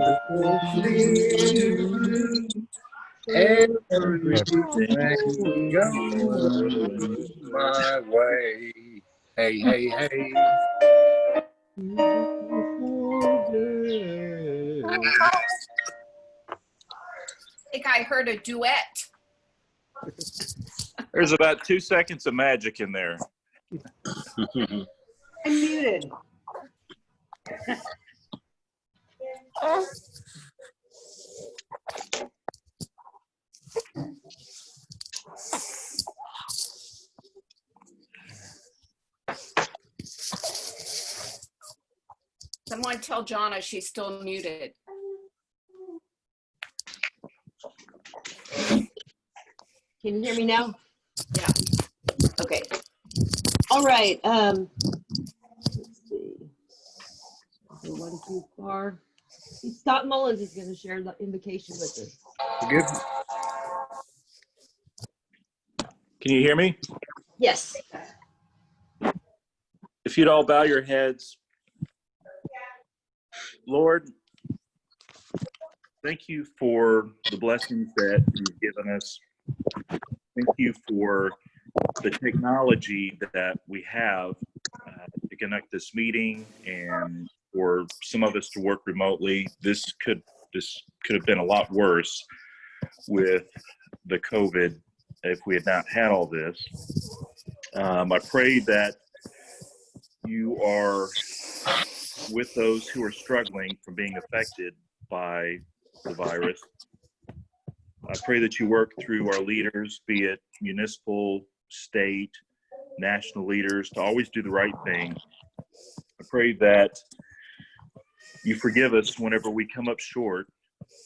fulfill everything going my way. Hey, hey, hey. I think I heard a duet. There's about 2 seconds of magic in there. I'm muted. Someone tell Jonna she's still muted. Can you hear me now? Yeah. Okay. All right. Let's see. Go one too far. Scott Mullins is going to share the invocation with us. Good. Can you hear me? Yes. If you'd all bow your heads. Lord, thank you for the blessings that you've given us. Thank you for the technology that we have to conduct this meeting, and for some of us to work remotely. This could have been a lot worse with the COVID if we had not had all this. I pray that you are with those who are struggling from being affected by the virus. I pray that you work through our leaders, be it municipal, state, national leaders, to always do the right thing. I pray that you forgive us whenever we come up short,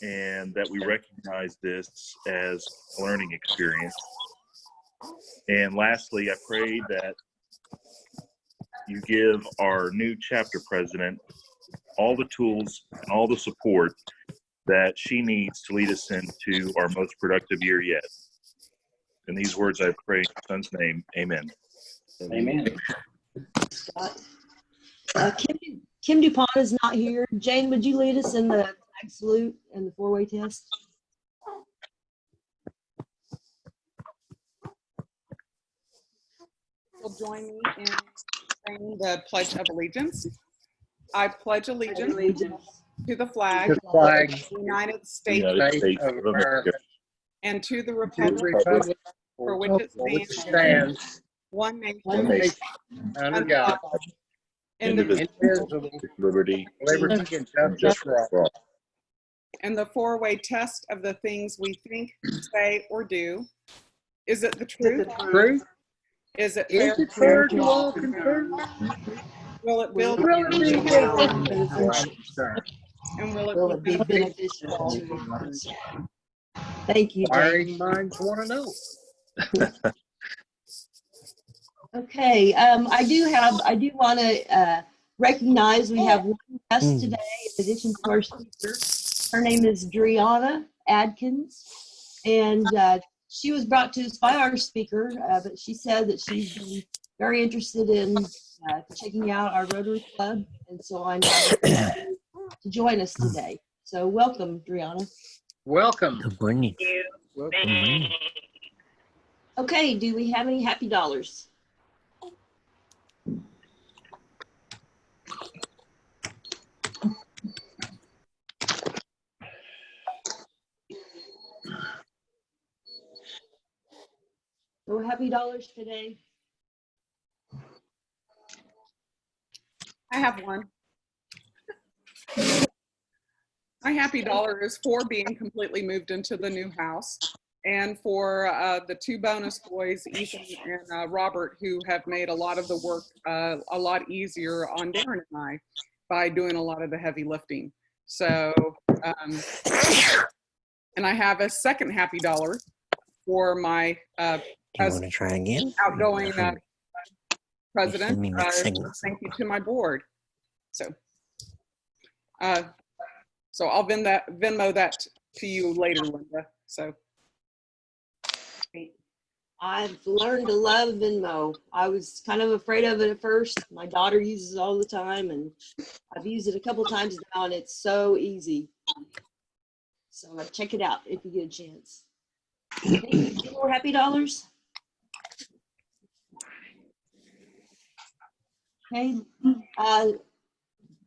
and that we recognize this as a learning experience. And lastly, I pray that you give our new chapter president all the tools and all the support that she needs to lead us into our most productive year yet. In these words I pray in your son's name, amen. Amen. Scott. Kim DuPont is not here. Jane, would you lead us in the flag salute and the four-way test? Will join me in saying the Pledge of Allegiance. I pledge allegiance to the flag of the United States of America, and to the to the republic republic for which it stands, one nation, under God, indivisible, liberty, liberty, and justice for all. and the four-way test of the things we think, say, or do. Is it the truth? Truth? Is it Is fair? it fair to all concerned? Will it build Will it be beneficial? And will Will it it be be beneficial to us? Thank you, Jane. Inquiring minds want to know. Okay, I do want to recognize we have one guest today in addition to our speaker. Her name is Driana Adkins, and she was brought to us by our speaker, but she said that she's been very interested in checking out our Rotary Club, and so I'm happy to join us today. So welcome, Driana. Welcome. Good morning. Welcome. Good morning. Okay, do we have any happy dollars? No happy dollars today? I have one. My happy dollar is for being completely moved into the new house, and for the two bonus boys, Ethan and Robert, who have made a lot of the work a lot easier on Darren and I by doing a lot of the heavy lifting. So, and I have a second happy dollar for my Do you want to try again? outgoing president. Send me mixed signals. Thank you to my board. So, so I'll Venmo that to you later, Linda. So, I've learned to love Venmo. I was kind of afraid of it at first. My daughter uses it all the time, and I've used it a couple times now, and it's so easy. So check it out if you get a chance. Any more happy dollars? Okay.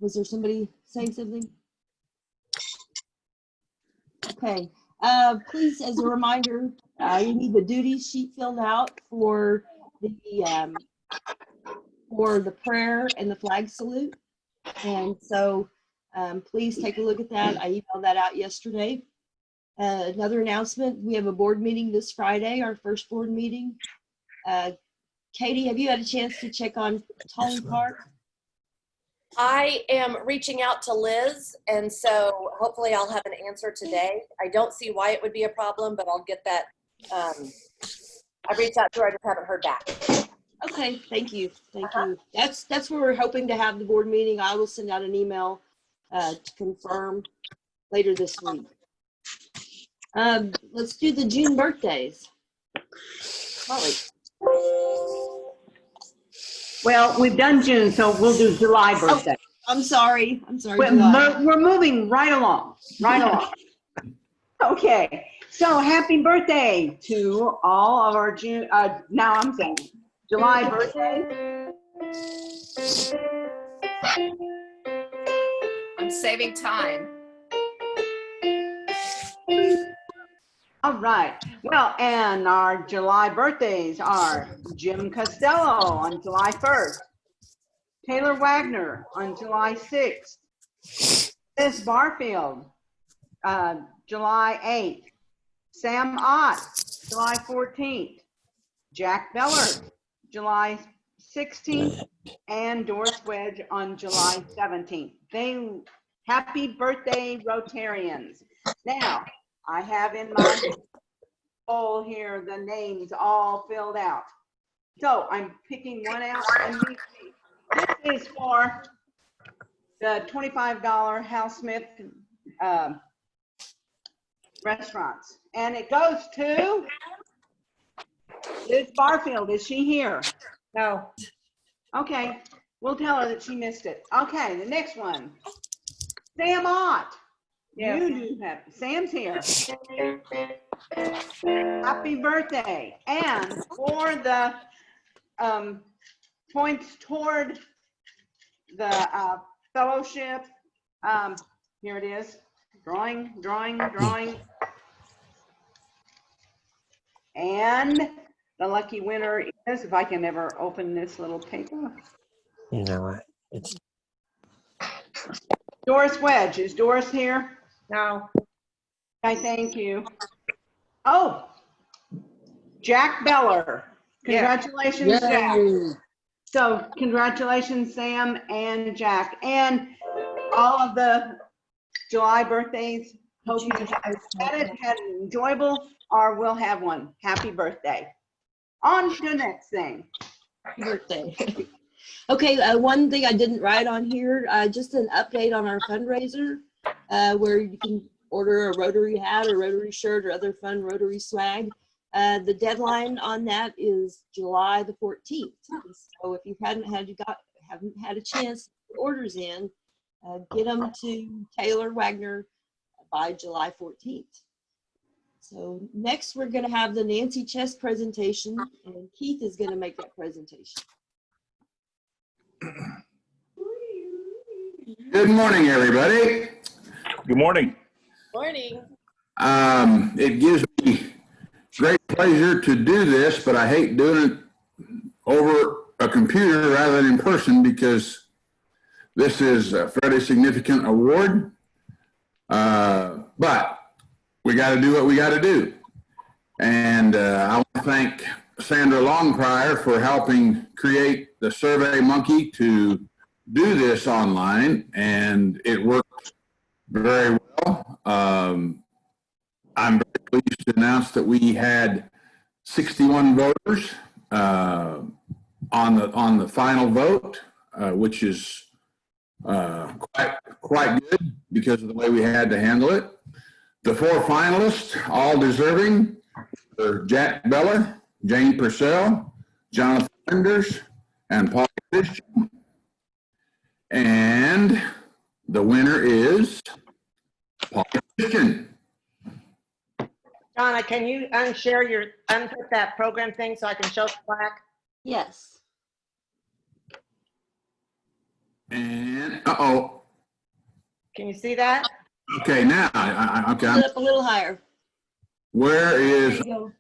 Was there somebody saying something? Okay. Please, as a reminder, you need the duty sheet filled out for the prayer and the flag salute. And so please take a look at that. I emailed that out yesterday. Another announcement, we have a board meeting this Friday, our first board meeting. Katie, have you had a chance to check on Tolly Park? I am reaching out to Liz, and so hopefully I'll have an answer today. I don't see why it would be a problem, but I'll get that. I reached out to her, I just haven't heard back. Okay, thank you, thank you. That's where we're hoping to have the board meeting. I will send out an email to confirm later this week. Let's do the June birthdays. Holly. Well, we've done June, so we'll do July birthday. I'm sorry, We're moving right along, right along. Okay, so happy birthday to all of our June, now I'm saying July birthday. I'm saving time. All right, well, and our July birthdays are Jim Costello on July 1st, Taylor Wagner on July 6th, Liz Barfield, July 8th, Sam Ott, July 14th, Jack Beller, July 16th, and Doris Wedge on July 17th. Happy birthday, Rotarians. Now, I have in my poll here the names all filled out. So I'm picking one out, and this is for the $25 Hal Smith restaurants. And it goes to Liz Barfield. Is she here? No. Okay, we'll tell her that she missed it. Okay, the next one. Sam Ott. Yes. You do have, Sam's here. Happy birthday. And for the points toward the fellowship, here it is. Drawing. And the lucky winner is, if I can ever open this little paper. You know what? It's Doris Wedge. Is Doris here? No. I thank you. Oh, Jack Beller. Congratulations, Jack. Yay. So congratulations, Sam and Jack, and all of the July birthdays. Hope you had an enjoyable, or will have one. Happy birthday. On to the next thing. Happy birthday. Okay, one thing I didn't write on here, just an update on our fundraiser, where you can order a Rotary hat or Rotary shirt or other fun Rotary swag. The deadline on that is July the 14th. So if you haven't had a chance to put orders in, get them to Taylor Wagner by July 14th. So next we're going to have the Nancy Chess presentation, and Keith is going to make that presentation. Good morning, everybody. Good morning. Morning. It gives me great pleasure to do this, but I hate doing it over a computer rather than in person because this is a fairly significant award. But we got to do what we got to do. And I want to thank Sandra Longprior for helping create the Survey Monkey to do this online, and it worked very well. I'm very pleased to announce that we had 61 voters on the final vote, which is quite good because of the way we had to handle it. The four finalists, all deserving, are Jack Beller, Jane Purcell, Jonathan Enders, and Paul Christian. And the winner is Christian. Donna, can you unput that program thing so I can show the plaque? Yes. And, uh-oh. Can you see that? Okay, now, Put it up a little higher. where There is, you go.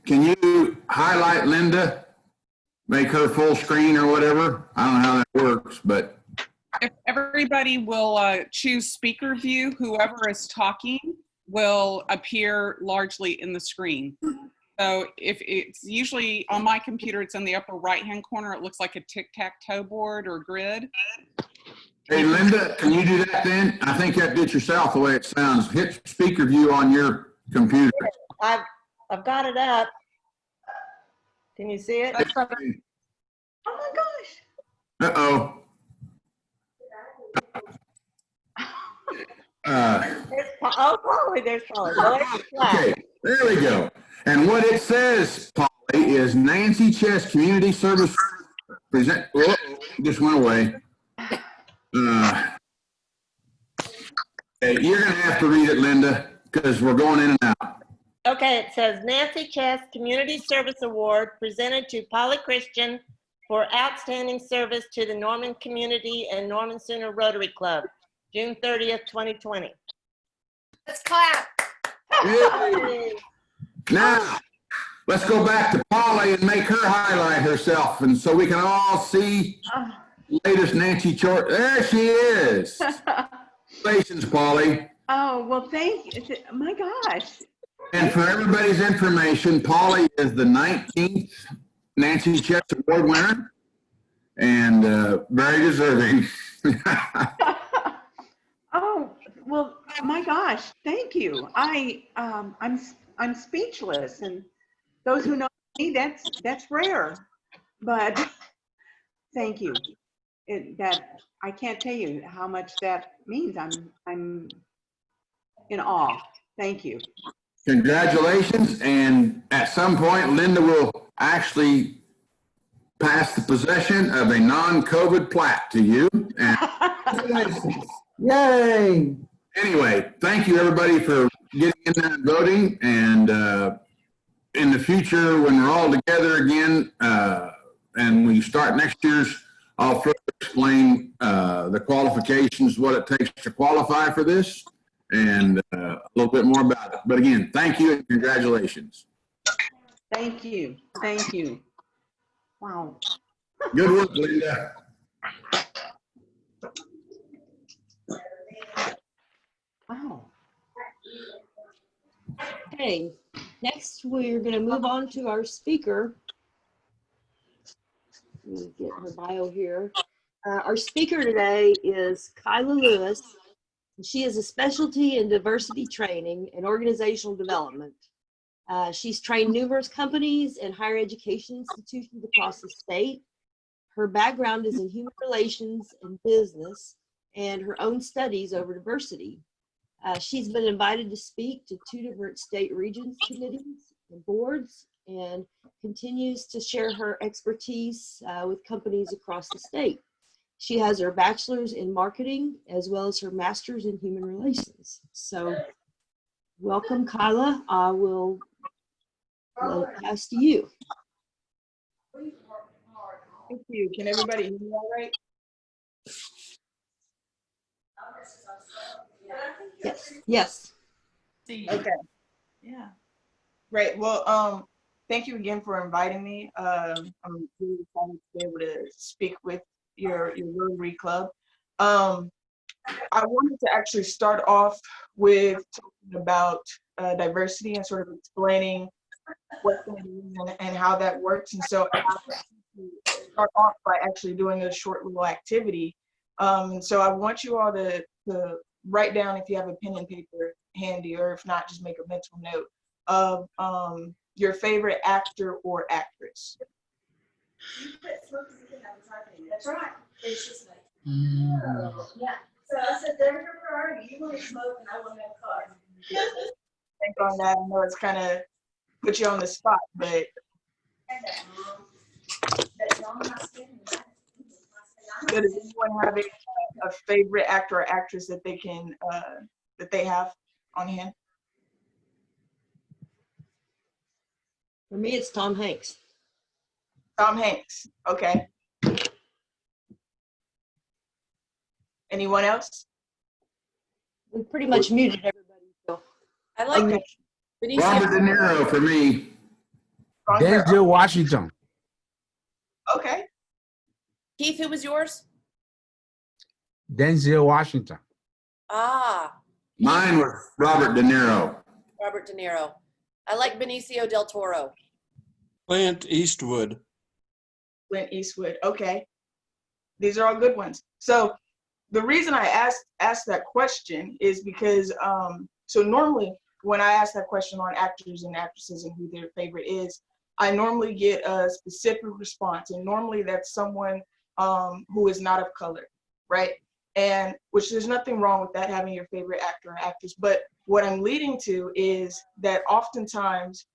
can you highlight Linda? Make her full screen or whatever? I don't know how that works, but. If everybody will choose speaker view, whoever is talking will appear largely in the screen. So if it's usually on my computer, it's in the upper right-hand corner. It looks like a tic-tac-toe board or grid. Hey, Linda, can you do that then? I think you have to do it yourself the way it sounds. Hit speaker view on your computer. I've got it up. Can you see it? That's better. Oh my gosh. Uh-oh. Polly, there's Polly. Well, there's the plaque. Okay, there we go. And what it says, Polly, is Nancy Chess Community Service present. Whoa, just went away. Okay, you're gonna have to read it, Linda, because we're going in and out. Okay, it says Nancy Chess Community Service Award presented to Polly Christian for outstanding service to the Norman community and Norman Sooner Rotary Club, June 30th, 2020. Let's clap. Yay. Now, let's go back to Polly and make her highlight herself, and so we can all see latest Nancy chart. There she is. Congratulations, Polly. Oh, well, thank you. My gosh. And for everybody's information, Polly is the 19th Nancy Chess Award winner, and very deserving. Oh, well, my gosh, thank you. I'm speechless, and those who know me, that's rare, but thank you. That I can't tell you how much that means. I'm in awe. Thank you. Congratulations, and at some point, Linda will actually pass the possession of a non-COVID plaque to you. And yay! Anyway, thank you everybody for getting in there and voting. And in the future, when we're all together again, and we start next year's, I'll further explain the qualifications, what it takes to qualify for this, and a little bit more about it. But again, thank you and congratulations. Thank you. Thank you. Wow. Good work, Linda. Wow. Okay, next we're going to move on to our speaker. Let me get her bio here. Our speaker today is Kyla Lewis. She is a specialty in diversity training and organizational development. She's trained numerous companies and higher education institutions across the state. Her background is in human relations and business and her own studies over diversity. She's been invited to speak to 2 different state regents committees and boards, and continues to share her expertise with companies across the state. She has her bachelor's in marketing as well as her master's in human relations. So welcome, Kyla. I will pass to you. Thank you. Can everybody hear me all right? Yes. Yes. Okay. Yeah. Great. Well, thank you again for inviting me. I'm really excited to be able to speak with your Rotary Club. I wanted to actually start off with talking about diversity and sort of explaining what that is and how that works. And so I start off by actually doing a short little activity. So I want you all to write down, if you have a pen and paper handy, or if not, just make a mental note of your favorite actor or actress. That's right. It's just like, yeah. So I said, there's your priority. You want to smoke and I want to have a car. Think on that. I know it's kind of put you on the spot, but does anyone have a favorite actor or actress that they can that they have on hand? For me, it's Tom Hanks. Tom Hanks. Okay. Anyone else? We pretty much muted everybody. So I like Okay. Benicio. Robert De Niro for me. Denzel Washington. Okay. Keith, who was yours? Denzel Washington. Ah, Mine was Robert De Niro. Robert De Niro. I like Benicio del Toro. Clint Eastwood. Clint Eastwood. Okay. These are all good ones. So the reason I asked that question is because so normally when I ask that question on actors and actresses and who their favorite is, I normally get a specific response, and normally that's someone who is not of color, right? And which there's nothing wrong with that, having your favorite actor or actress. But what I'm leading to is that oftentimes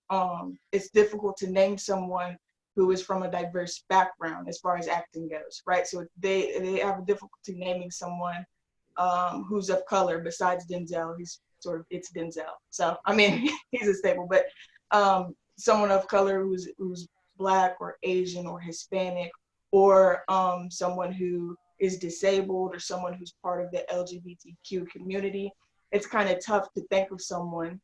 it's difficult to name someone who is from a diverse background as far as acting goes, right? So they have a difficulty naming someone who's of color besides Denzel. It's Denzel. So I mean, he's a staple, but someone of color who's Black or Asian or Hispanic, or someone who is disabled, or someone who's part of the LGBTQ community, it's kind of tough to think of someone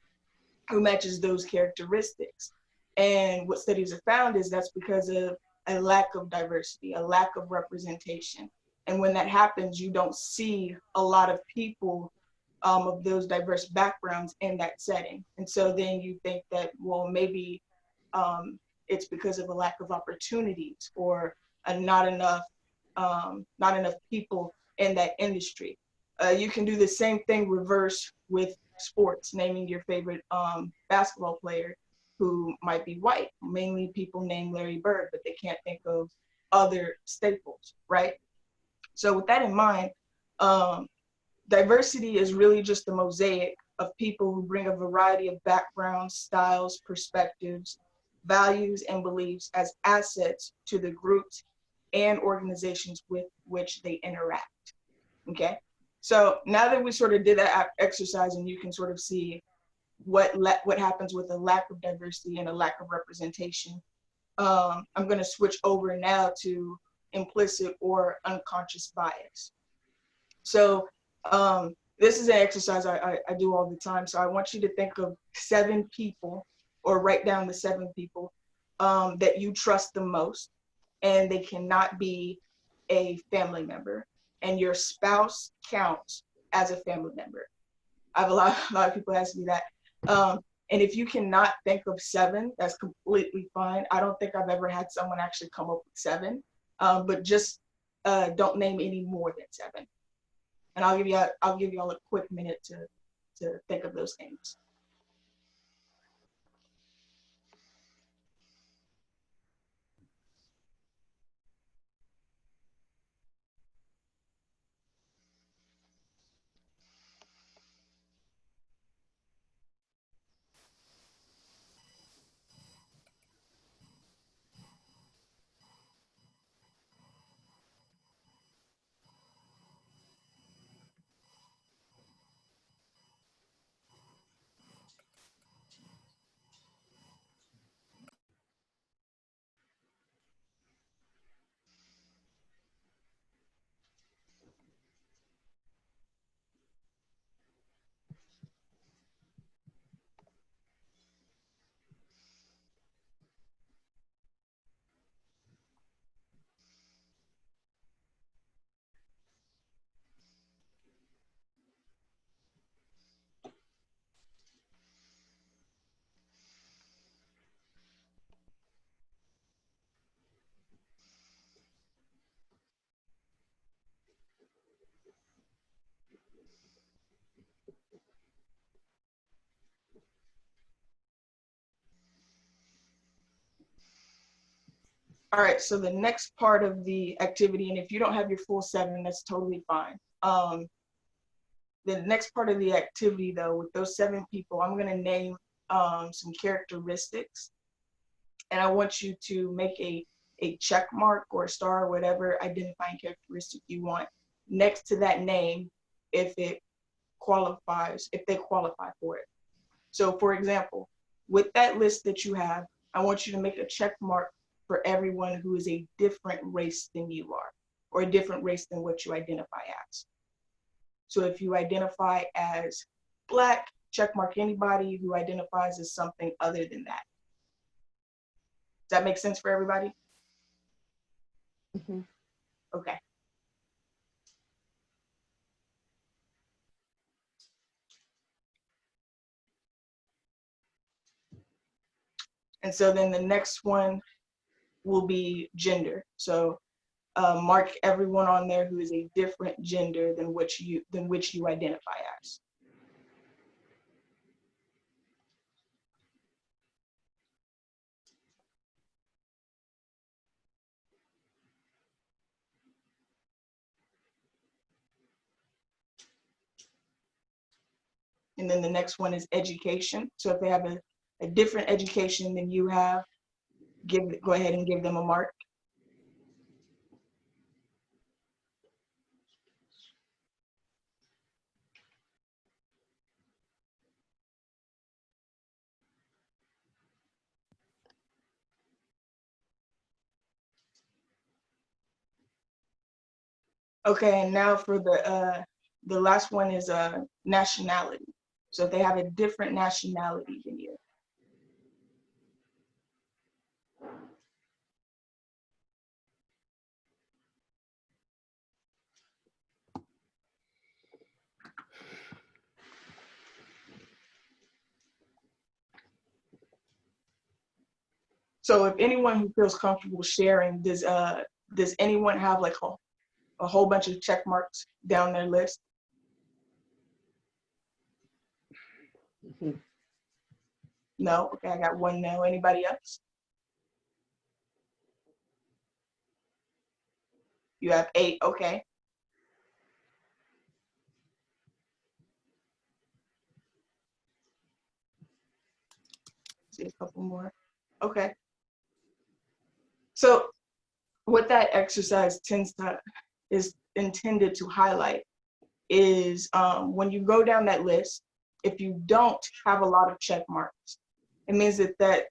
who matches those characteristics. And what studies have found is that's because of a lack of diversity, a lack of representation. And when that happens, you don't see a lot of people of those diverse backgrounds in that setting. And so then you think that, well, maybe it's because of a lack of opportunities, or not enough people in that industry. You can do the same thing reverse with sports, naming your favorite basketball player who might be white. Mainly people name Larry Bird, but they can't think of other staples, right? So with that in mind, diversity is really just a mosaic of people who bring a variety of backgrounds, styles, perspectives, values, and beliefs as assets to the groups and organizations with which they interact, okay? So now that we sort of did that exercise, and you can sort of see what happens with a lack of diversity and a lack of representation, I'm gonna switch over now to implicit or unconscious bias. So this is an exercise I do all the time. So I want you to think of 7 people, or write down the 7 people that you trust the most, and they cannot be a family member, and your spouse counts as a family member. I have a lot of people ask me that. And if you cannot think of 7, that's completely fine. I don't think I've ever had someone actually come up with 7, but just don't name any more than 7. And I'll give you all a quick minute to think of those names. All right, so the next part of the activity, and if you don't have your full 7, that's totally fine. The next part of the activity, though, with those 7 people, I'm going to name some characteristics, and I want you to make a check mark or a star or whatever identifying characteristic you want next to that name if it qualifies, if they qualify for it. So for example, with that list that you have, I want you to make a check mark for everyone who is a different race than you are, or a different race than what you identify as. So if you identify as Black, check mark anybody who identifies as something other than that. Does that make sense for everybody? Mhm. Okay. And so then the next one will be gender. So mark everyone on there who is a different gender than which you identify as. And then the next one is education. So if they have a different education than you have, go ahead and give them a mark. Okay, and now for the last one is nationality. So if they have a different nationality than you. So if anyone who feels comfortable sharing, does anyone have like a whole bunch of check marks down their list? Mhm. No? Okay, I got one no. Anybody else? You have 8, okay. See a couple more. Okay. So what that exercise is intended to highlight is when you go down that list, if you don't have a lot of check marks, it means that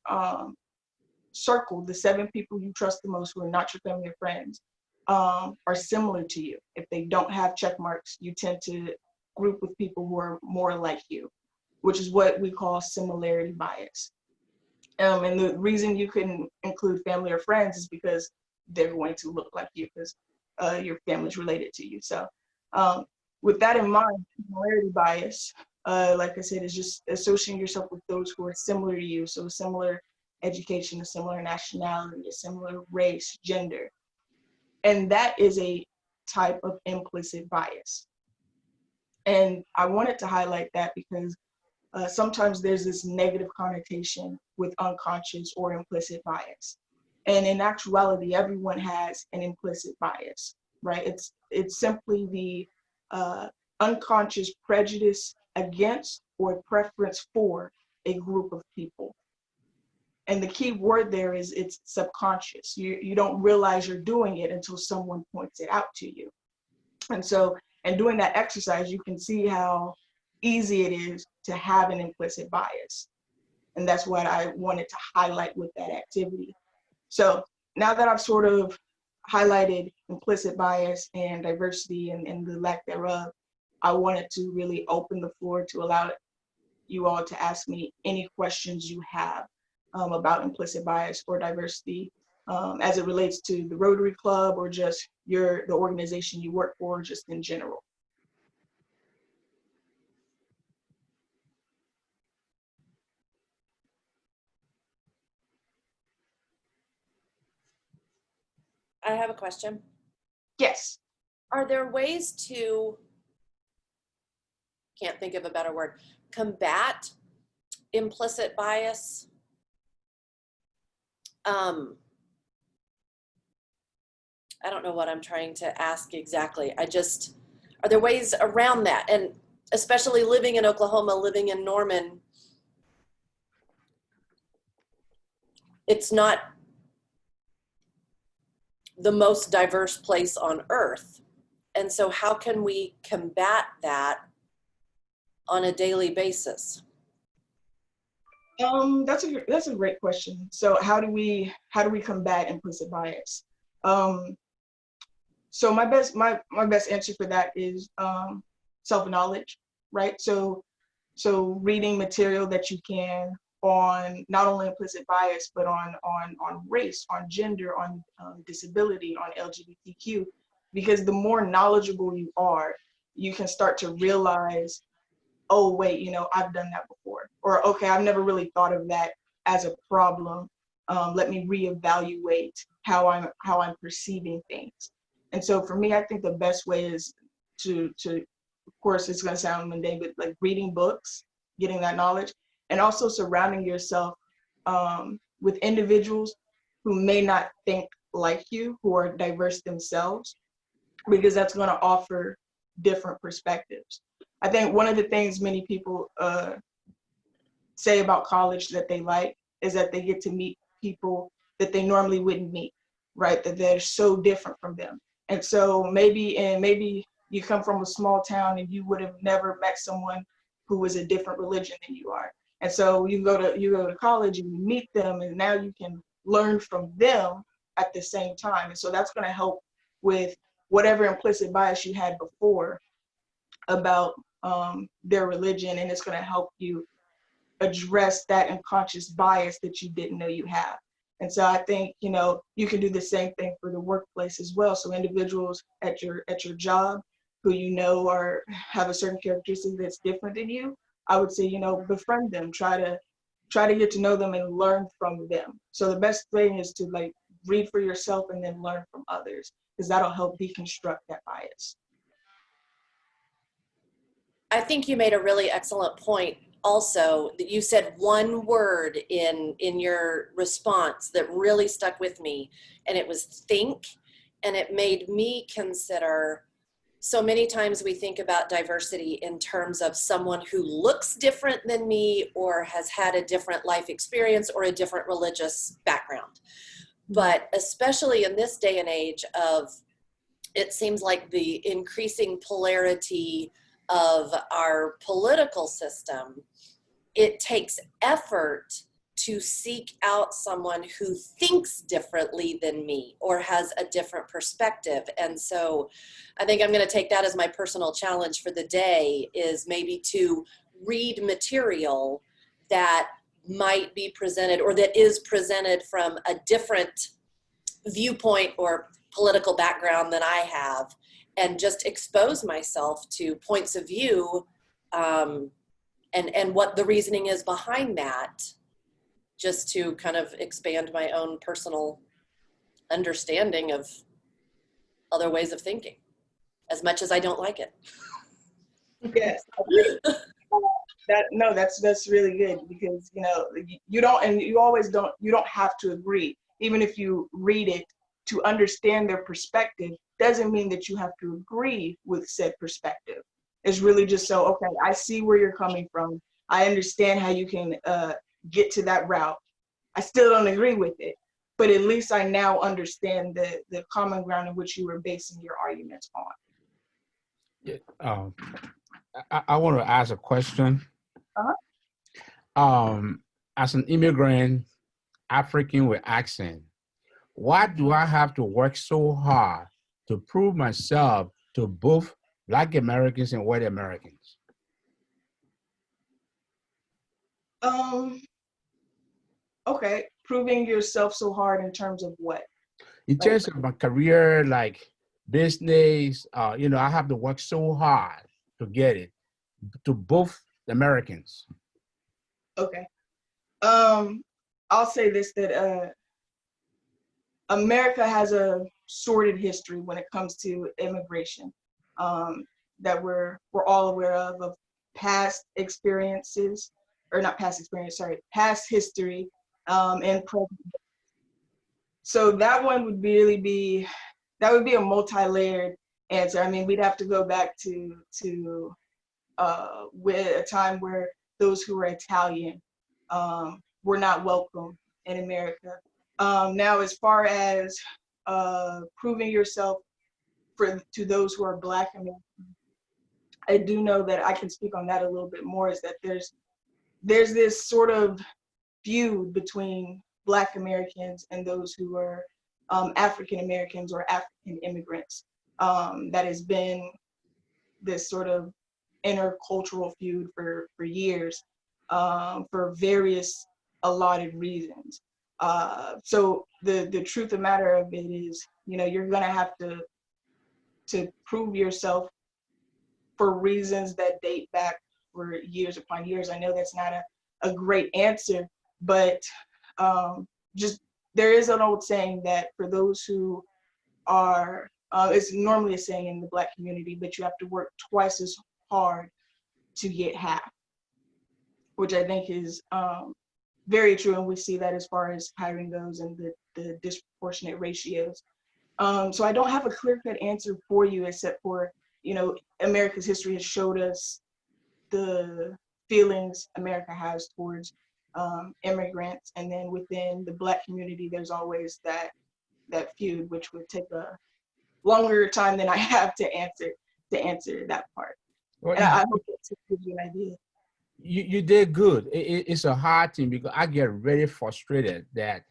circle, the 7 people you trust the most who are not your family or friends, are similar to you. If they don't have check marks, you tend to group with people who are more like you, which is what we call similarity bias. And the reason you couldn't include family or friends is because they're going to look like you because your family's related to you. So with that in mind, similarity bias, like I said, is just associating yourself with those who are similar to you. So a similar education, a similar nationality, a similar race, gender. And that is a type of implicit bias. And I wanted to highlight that because sometimes there's this negative connotation with unconscious or implicit bias. And in actuality, everyone has an implicit bias, right? It's simply the unconscious prejudice against or preference for a group of people. And the key word there is it's subconscious. You don't realize you're doing it until someone points it out to you. And so, in doing that exercise, you can see how easy it is to have an implicit bias. And that's what I wanted to highlight with that activity. So now that I've sort of highlighted implicit bias and diversity and the lack thereof, I wanted to really open the floor to allow you all to ask me any questions you have about implicit bias or diversity as it relates to the Rotary Club or just the organization you work for, just in general. I have a question. Yes. Are there ways to, can't think of a better word, combat implicit bias? I don't know what I'm trying to ask exactly. Are there ways around that? And especially living in Oklahoma, living in Norman, it's not the most diverse place on earth. And so how can we combat that on a daily basis? That's a great question. So how do we combat implicit bias? So my best answer for that is self-knowledge, right? So reading material that you can on not only implicit bias, but on race, on gender, on disability, on LGBTQ, because the more knowledgeable you are, you can start to realize, oh wait, I've done that before, or okay, I've never really thought of that as a problem. Let me reevaluate how I'm perceiving things. And so for me, I think the best way is to of course, it's going to sound mundane, but like reading books, getting that knowledge, and also surrounding yourself with individuals who may not think like you, who are diverse themselves, because that's going to offer different perspectives. I think one of the things many people say about college that they like is that they get to meet people that they normally wouldn't meet, right? That they're so different from them. And so maybe you come from a small town and you would have never met someone who was a different religion than you are. And so you go to college and you meet them, and now you can learn from them at the same time. And so that's going to help with whatever implicit bias you had before about their religion, and it's going to help you address that unconscious bias that you didn't know you have. And so I think, you can do the same thing for the workplace as well. So individuals at your job who have a certain characteristic that's different than you, I would say, befriend them, try to get to know them and learn from them. So the best thing is to like read for yourself and then learn from others, because that'll help deconstruct that bias. I think you made a really excellent point also, that you said one word in your response that really stuck with me, and it was think. And it made me consider, so many times we think about diversity in terms of someone who looks different than me or has had a different life experience or a different religious background. But especially in this day and age of, it seems like the increasing polarity of our political system, it takes effort to seek out someone who thinks differently than me or has a different perspective. And so I think I'm going to take that as my personal challenge for the day, is maybe to read material that might be presented or that is presented from a different viewpoint or political background than I have, and just expose myself to points of view and what the reasoning is behind that, just to kind of expand my own personal understanding of other ways of thinking, as much as I don't like it. Yes. That's really good, because you don't have to agree. Even if you read it to understand their perspective, doesn't mean that you have to agree with said perspective. It's really just so, okay, I see where you're coming from. I understand how you can get to that route. I still don't agree with it, but at least I now understand the common ground in which you were basing your arguments on. Yeah, I want to ask a question. As an immigrant, African with accent, why do I have to work so hard to prove myself to both Black Americans and white Americans? Okay, proving yourself so hard in terms of what? In terms of my career, like business, I have to work so hard to get it to both Americans. Okay. I'll say this, that America has a sordid history when it comes to immigration, that we're all aware of past experiences, or not past experience, sorry, past history, and present. So that one would really be, that would be a multi-layered answer. I mean, we'd have to go back to with a time where those who were Italian were not welcome in America. Now, as far as proving yourself to those who are Black Americans, I do know that I can speak on that a little bit more, is that there's this sort of feud between Black Americans and those who are African Americans or African immigrants. That has been this sort of intercultural feud for years, for various allotted reasons. So the truth of the matter of it is, you're gonna have to prove yourself for reasons that date back for years upon years. I know that's not a great answer, but just there is an old saying that for those who are, it's normally a saying in the Black community, but you have to work twice as hard to get half, which I think is very true. And we see that as far as hiring goes and the disproportionate ratios. So I don't have a clear-cut answer for you, except for, America's history has showed us the feelings America has towards immigrants. And then within the Black community, there's always that feud, which would take a longer time than I have to answer that part. Well, And I hope that gives you an idea. you did good. It's a hard thing because I get really frustrated that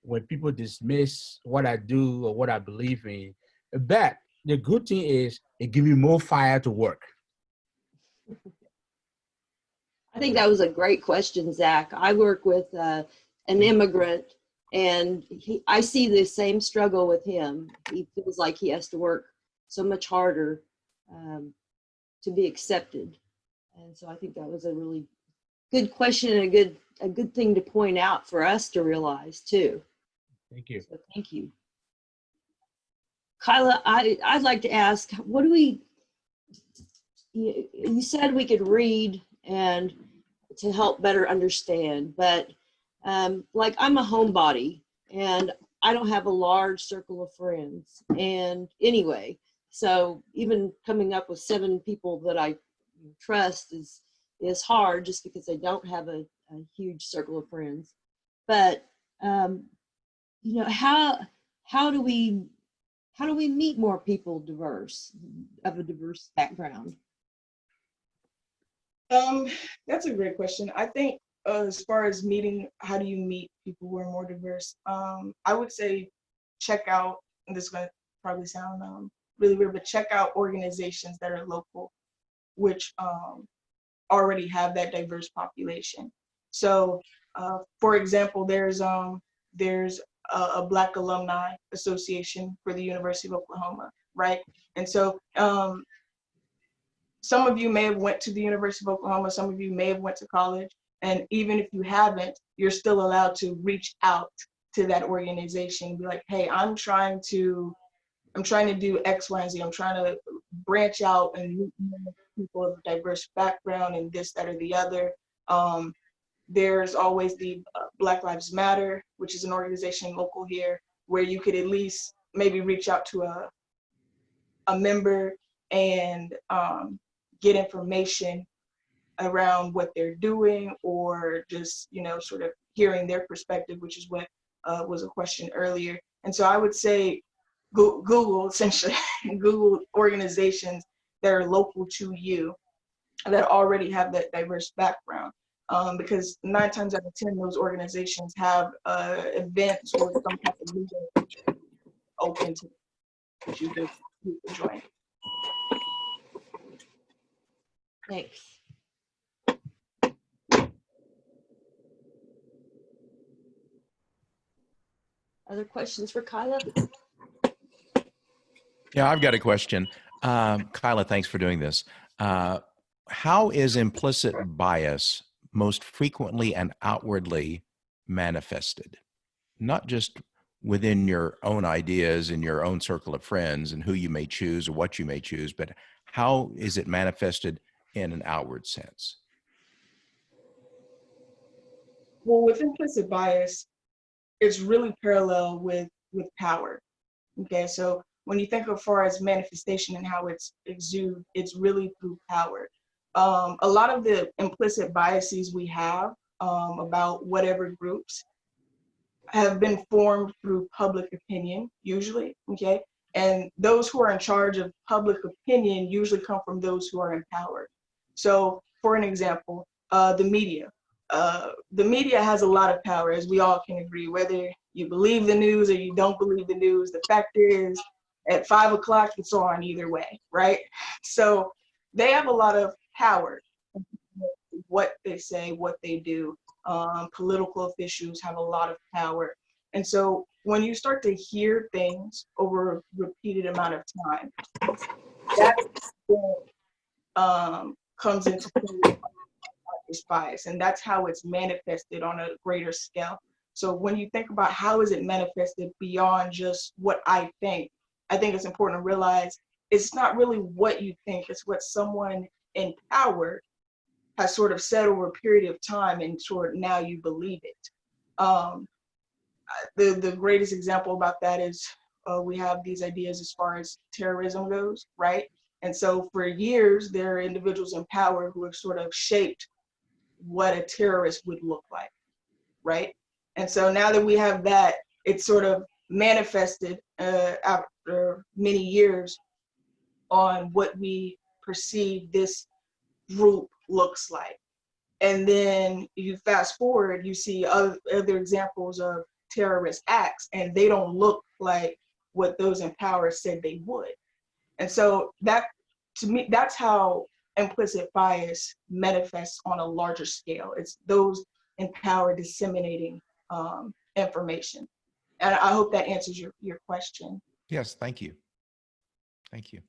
when people dismiss what I do or what I believe in. But the good thing is it gives me more fire to work. I think that was a great question, Zach. I work with an immigrant, and I see the same struggle with him. He feels like he has to work so much harder to be accepted. And so I think that was a really good question and a good thing to point out for us to realize too. Thank you. So thank you. Kyla, I'd like to ask, you said we could read and to help better understand, but like I'm a homebody and I don't have a large circle of friends. And anyway, so even coming up with 7 people that I trust is hard just because I don't have a huge circle of friends. But how do we meet more people of a diverse background? That's a great question. I think as far as meeting, how do you meet people who are more diverse? I would say check out, and this is going to probably sound really weird, but check out organizations that are local, which already have that diverse population. So, for example, there's a Black Alumni Association for the University of Oklahoma, right? And so some of you may have went to the University of Oklahoma, some of you may have went to college, and even if you haven't, you're still allowed to reach out to that organization and be like, hey, I'm trying to do X, Y, and Z. I'm trying to branch out and meet people of diverse background and this, that, or the other. There's always the Black Lives Matter, which is an organization local here, where you could at least maybe reach out to a member and get information around what they're doing, or just, sort of hearing their perspective, which is what was a question earlier. And so I would say Google, essentially, Google organizations that are local to you that already have that diverse background. Because 9 times out of 10, those organizations have events or some type of meeting open to you to join. Thanks. Other questions for Kyla? Yeah, I've got a question. Kyla, thanks for doing this. How is implicit bias most frequently and outwardly manifested? Not just within your own ideas and your own circle of friends and who you may choose or what you may choose, but how is it manifested in an outward sense? Well, with implicit bias, it's really parallel with power. Okay, so when you think of far as manifestation and how it's exuded, it's really through power. A lot of the implicit biases we have about whatever groups have been formed through public opinion, usually, okay? And those who are in charge of public opinion usually come from those who are in power. So for an example, the media. The media has a lot of power, as we all can agree, whether you believe the news or you don't believe the news. The fact is, at 5 o'clock, it's on either way, right? So they have a lot of power. What they say, what they do. Political officials have a lot of power. And so when you start to hear things over a repeated amount of time, that's what comes into play with bias, and that's how it's manifested on a greater scale. So when you think about how is it manifested beyond just what I think it's important to realize it's not really what you think, it's what someone in power has sort of said over a period of time, and sort of now you believe it. The greatest example about that is we have these ideas as far as terrorism goes, right? And so for years, there are individuals in power who have sort of shaped what a terrorist would look like, right? And so now that we have that, it's sort of manifested after many years on what we perceive this group looks like. And then you fast forward, you see other examples of terrorist acts, and they don't look like what those in power said they would. And so that, to me, that's how implicit bias manifests on a larger scale. It's those in power disseminating information. And I hope that answers your question. Yes, thank you. Thank you.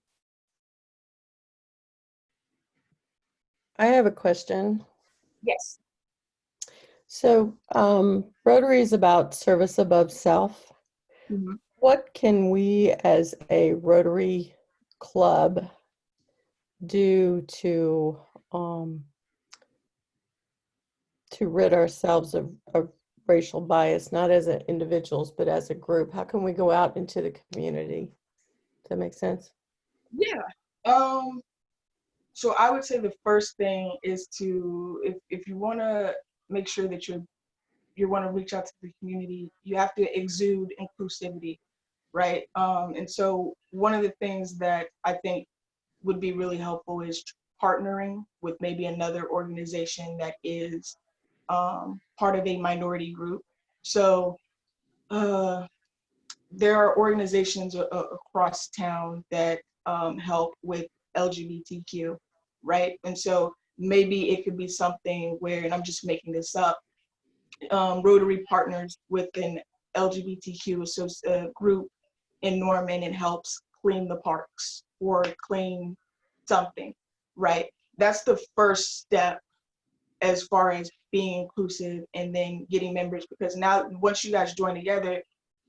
I have a question. Yes. So, Rotary is about service above self. Mhm. What can we as a Rotary club do to rid ourselves of racial bias, not as individuals, but as a group? How can we go out into the community? Does that make sense? Yeah. So I would say the first thing is to, if you want to make sure that you want to reach out to the community, you have to exude inclusivity, right? And so one of the things that I think would be really helpful is partnering with maybe another organization that is part of a minority group. So there are organizations across town that help with LGBTQ, right? And so maybe it could be something where, and I'm just making this up, Rotary partners with an LGBTQ group in Norman and helps clean the parks or clean something, right? That's the first step as far as being inclusive and then getting members, because now once you guys join together,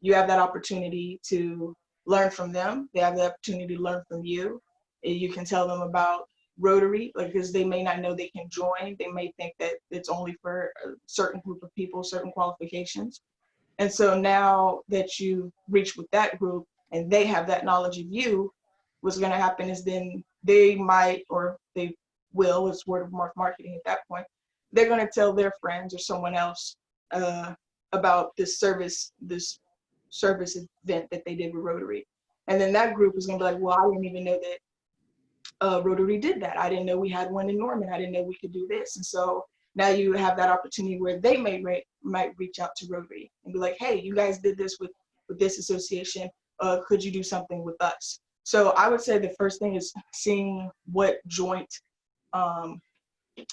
you have that opportunity to learn from them. They have the opportunity to learn from you. And you can tell them about Rotary, like, because they may not know they can join. They may think that it's only for a certain group of people, certain qualifications. And so now that you reach with that group and they have that knowledge of you, what's going to happen is then they might, or they will, it's word of mouth marketing at that point, they're going to tell their friends or someone else about this service event that they did with Rotary. And then that group is going to be like, well, I didn't even know that Rotary did that. I didn't know we had one in Norman. I didn't know we could do this. And so now you have that opportunity where they might reach out to Rotary and be like, hey, you guys did this with this association. Could you do something with us? So I would say the first thing is seeing what joint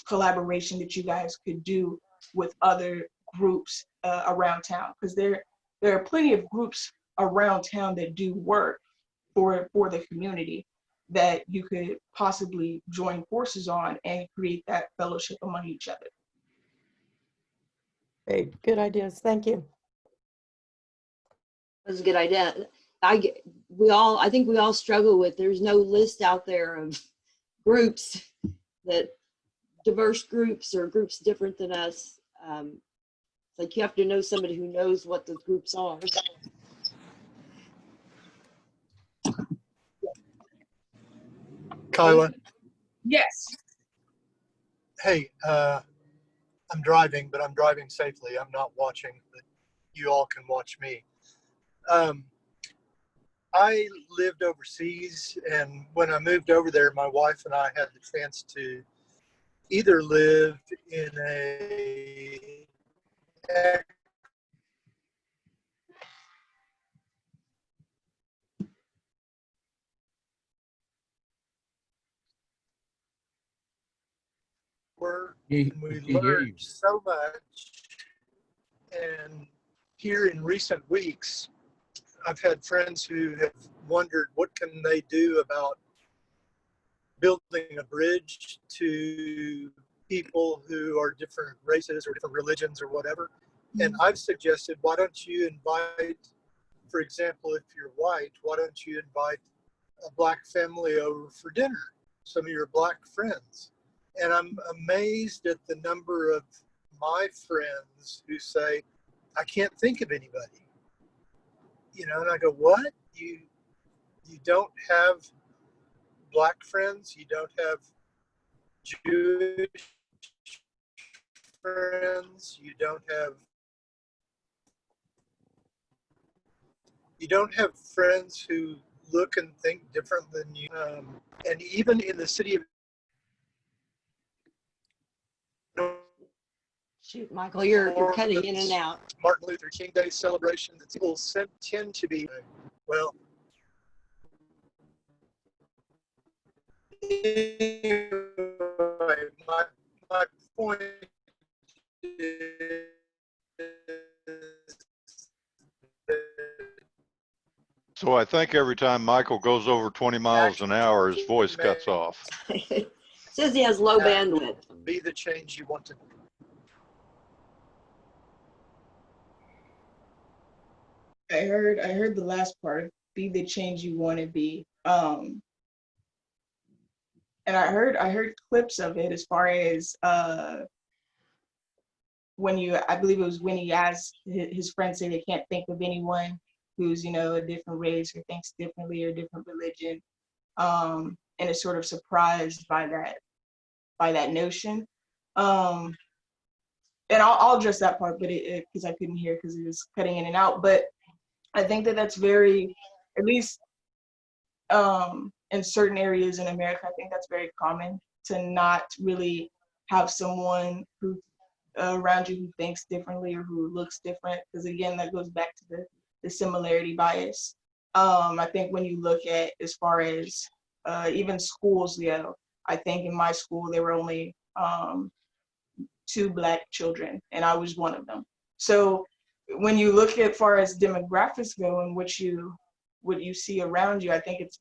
collaboration that you guys could do with other groups around town, because there are plenty of groups around town that do work for the community that you could possibly join forces on and create that fellowship among each other. Great, good ideas. Thank you. That's a good idea. I think we all struggle with, there's no list out there of groups, that diverse groups or groups different than us. Like you have to know somebody who knows what those groups are. Kyla, Yes. hey, I'm driving, but I'm driving safely. I'm not watching, but you all can watch me. I lived overseas, and when I moved over there, my wife and I had the chance to either live in a where We we can hear learned you. so much. And here in recent weeks, I've had friends who have wondered what can they do about building a bridge to people who are different races or different religions or whatever. And I've suggested, why don't you invite, for example, if you're white, why don't you invite a black family over for dinner, some of your black friends? And I'm amazed at the number of my friends who say, I can't think of anybody. You know, and I go, what? You don't have black friends? You don't have Jewish friends? You don't have friends who look and think different than you? And even in the city of Shoot, Michael, you're cutting in and out. Martin Luther King Day celebration, that people tend to be, well, anyway, my point is So I think every time Michael goes over 20 miles an hour, his voice cuts off. Says he has low bandwidth. Be the change you want to. I heard the last part, be the change you want to be. And I heard clips of it as far as I believe it was when he asked his friends, say they can't think of anyone who's, you know, a different race or thinks differently or different religion, and is sort of surprised by that notion. And I'll address that part, but because I couldn't hear because it was cutting in and out. But I think that's very, at least in certain areas in America, I think that's very common to not really have someone who around you who thinks differently or who looks different. Because again, that goes back to the similarity bias. I think when you look at as far as even schools, I think in my school there were only 2 Black children, and I was one of them. So when you look at far as demographics go and what you see around you, I think it's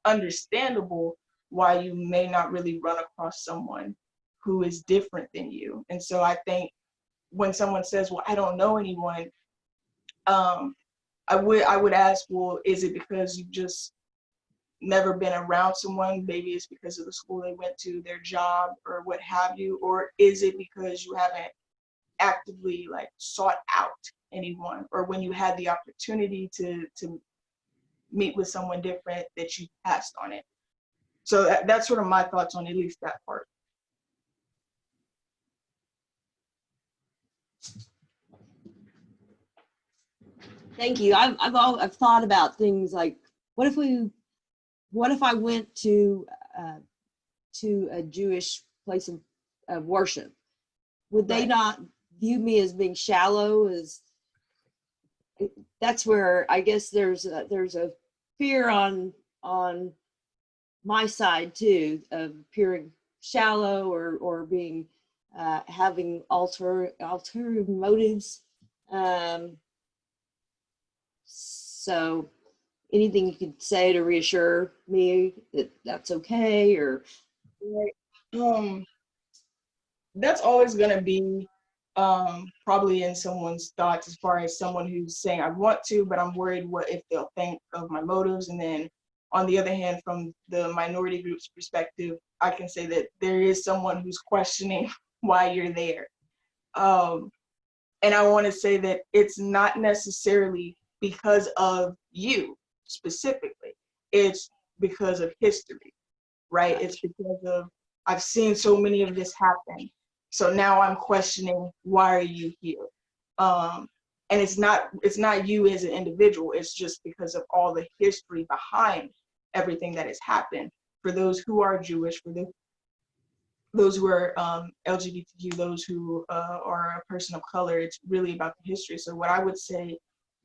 understandable why you may not really run across someone who is different than you. And so I think when someone says, well, I don't know anyone, I would ask, well, is it because you've just never been around someone? Maybe it's because of the school they went to, their job, or what have you, or is it because you haven't actively sought out anyone, or when you had the opportunity to meet with someone different that you passed on it? So that's sort of my thoughts on at least that part. Thank you. I've thought about things like, what if I went to a Jewish place of worship? Would they not view me as being shallow? That's where I guess there's a fear on my side too, of appearing shallow or being having ulterior motives. So anything you could say to reassure me that that's okay, or that's always going to be probably in someone's thoughts, as far as someone who's saying, I want to, but I'm worried what if they'll think of my motives. And then on the other hand, from the minority group's perspective, I can say that there is someone who's questioning why you're there. And I want to say that it's not necessarily because of you specifically. It's because of history, right? It's because of, I've seen so many of this happen. So now I'm questioning, why are you here? And it's not you as an individual. It's just because of all the history behind everything that has happened for those who are Jewish, for those who are LGBTQ, those who are a person of color. It's really about the history. So what I would say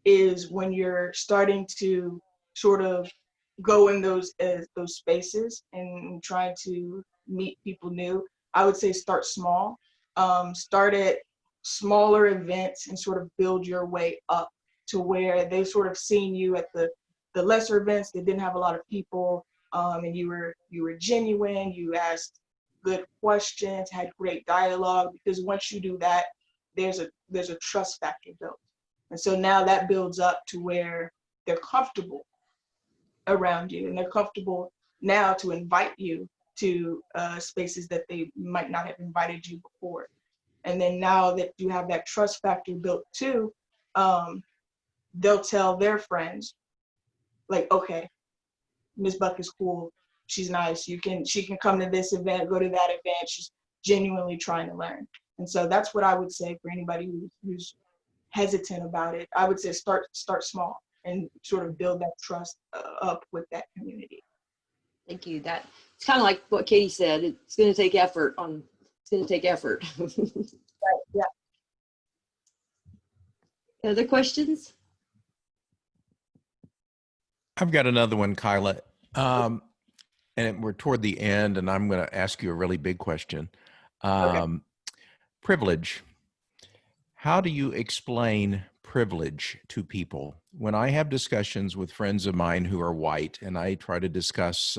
is when you're starting to sort of go in those spaces and trying to meet people new, I would say start small. Start at smaller events and sort of build your way up to where they've sort of seen you at the lesser events that didn't have a lot of people, and you were genuine, you asked good questions, had great dialogue, because once you do that, there's a trust factor built. And so now that builds up to where they're comfortable around you, and they're comfortable now to invite you to spaces that they might not have invited you before. And then now that you have that trust factor built too, they'll tell their friends, like, okay, Ms. Buck is cool, she's nice, she can come to this event, go to that event, she's genuinely trying to learn. And so that's what I would say for anybody who's hesitant about it. I would say start small and sort of build that trust up with that community. Thank you. That it's kind of like what Katie said. It's going to take effort. It's going to take effort. Right, yeah. Other questions? I've got another one, Kyla. And we're toward the end, and I'm going to ask you a really big question. Okay. Privilege. How do you explain privilege to people? When I have discussions with friends of mine who are white, and I try to discuss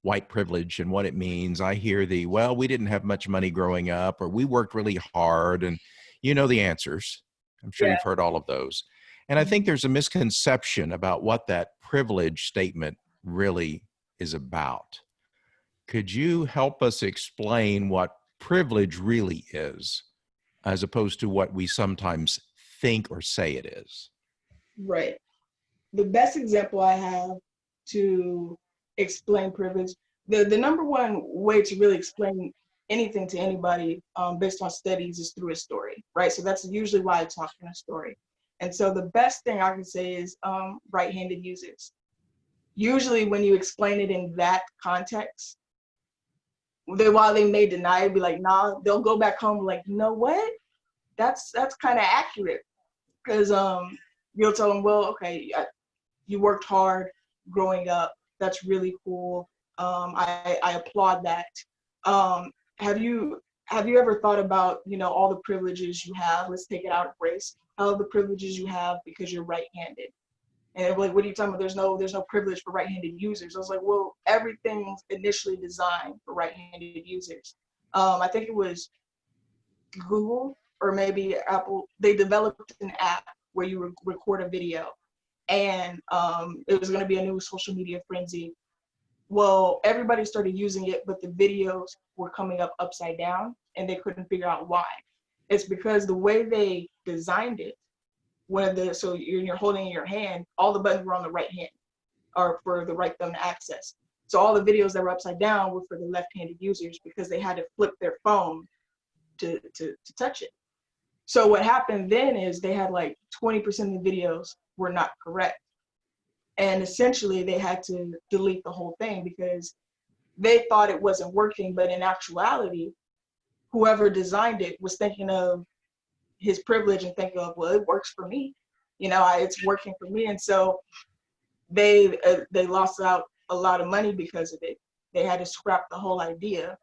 white privilege and what it means, I hear well, we didn't have much money growing up, or we worked really hard, and you know the answers. I'm sure you've heard all of those. And I think there's a misconception about what that privilege statement really is about. Could you help us explain what privilege really is, as opposed to what we sometimes think or say it is? Right. The best example I have to explain privilege, the number one way to really explain anything to anybody based on studies is through a story, right? So that's usually why I talk in a story. And so the best thing I can say is right-handed users. Usually when you explain it in that context, while they may deny it, be like, nah, they'll go back home like, you know what? That's kind of accurate. Because you'll tell them, well, okay, you worked hard growing up. That's really cool. I applaud that. Have you ever thought about, all the privileges you have? Let's take it out of race. All the privileges you have because you're right-handed. And they're like, what are you talking about? There's no privilege for right-handed users. I was like, well, everything's initially designed for right-handed users. I think it was Google or maybe Apple. They developed an app where you record a video, and it was going to be a new social media frenzy. Well, everybody started using it, but the videos were coming up upside down, and they couldn't figure out why. It's because the way they designed it, so you're holding in your hand, all the buttons were on the right hand, or for the right thumb to access. So all the videos that were upside down were for the left-handed users because they had to flip their phone to touch it. So what happened then is they had like 20% of the videos were not correct. And essentially they had to delete the whole thing because they thought it wasn't working, but in actuality, whoever designed it was thinking of his privilege and thinking of, well, it works for me. It's working for me. And so they lost out a lot of money because of it. They had to scrap the whole idea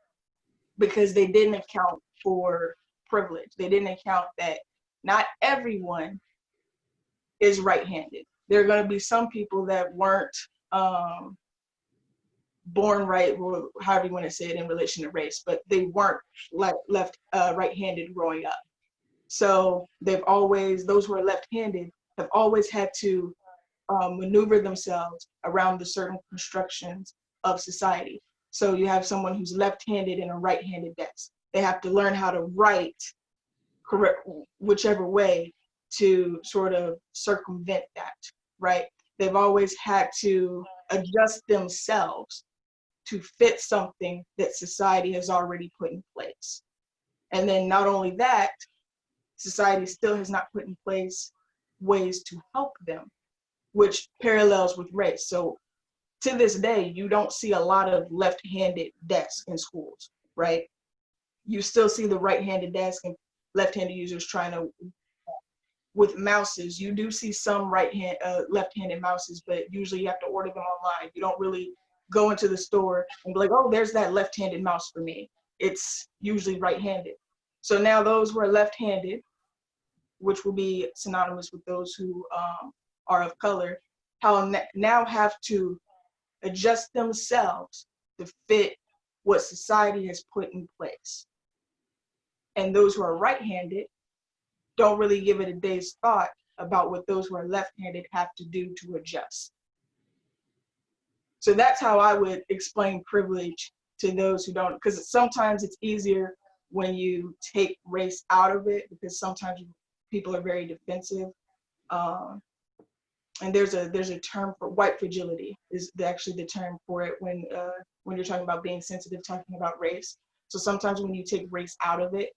because they didn't account for privilege. They didn't account that not everyone is right-handed. There are going to be some people that weren't born right, or however you want to say it in relation to race, but they weren't left right-handed growing up. So those who are left-handed have always had to maneuver themselves around the certain constructions of society. So you have someone who's left-handed in a right-handed desk. They have to learn how to write correct whichever way to sort of circumvent that, right? They've always had to adjust themselves to fit something that society has already put in place. And then not only that, society still has not put in place ways to help them, which parallels with race. So to this day, you don't see a lot of left-handed desks in schools, right? You still see the right-handed desk and left-handed users trying to, with mouses, you do see some left-handed mouses, but usually you have to order them online. You don't really go into the store and be like, oh, there's that left-handed mouse for me. It's usually right-handed. So now those who are left-handed, which will be synonymous with those who are of color, now have to adjust themselves to fit what society has put in place. And those who are right-handed don't really give it a day's thought about what those who are left-handed have to do to adjust. So that's how I would explain privilege to those who don't, because sometimes it's easier when you take race out of it, because sometimes people are very defensive. And there's a term for white fragility is actually the term for it when you're talking about being sensitive, talking about race. So sometimes when you take race out of it,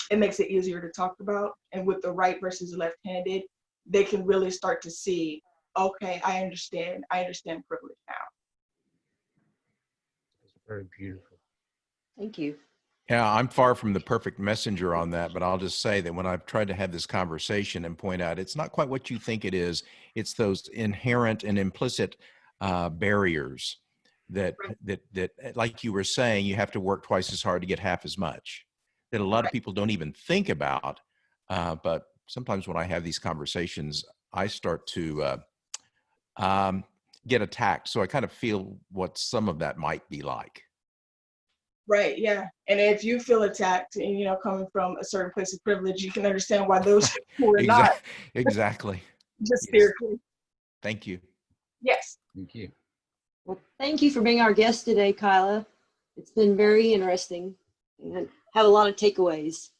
it makes it easier to talk about. And with the right versus left-handed, they can really start to see, okay, I understand privilege now. It's very beautiful. Thank you. Yeah, I'm far from the perfect messenger on that, but I'll just say that when I've tried to have this conversation and point out it's not quite what you think it is, it's those inherent and implicit barriers that like you were saying, you have to work twice as hard to get half as much, that a lot of people don't even think about. But sometimes when I have these conversations, I start to get attacked. So I kind of feel what some of that might be like. Right, yeah. And if you feel attacked and, coming from a certain place of privilege, you can understand why those who are not. Exactly. Just Yes. steer clear. Thank you. Yes. Thank you. Well, thank you for being our guest today, Kyla. It's been very interesting and have a lot of takeaways.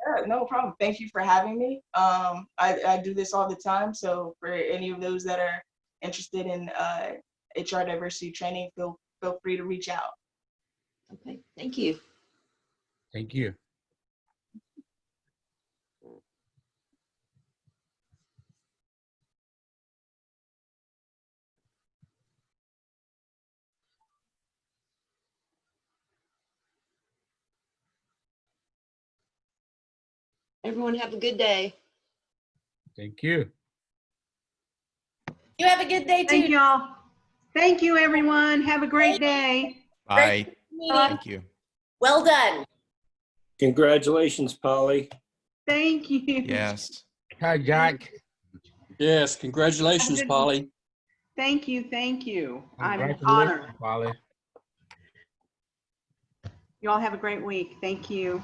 Yeah, no problem. Thank you for having me. I do this all the time. So for any of those that are interested in HR diversity training, feel free to reach out. Okay, thank you. Thank you. Everyone have a good day. Thank you. You have a good day too. Thank y'all. Thank you, everyone. Have a great day. Bye. Meeting. Thank you. Well done. Congratulations, Polly. Thank you. Yes. Hi, Jack. Yes, congratulations, Polly. Thank you. Thank you. I'm Congratulations, honored. Polly. You all have a great week. Thank you.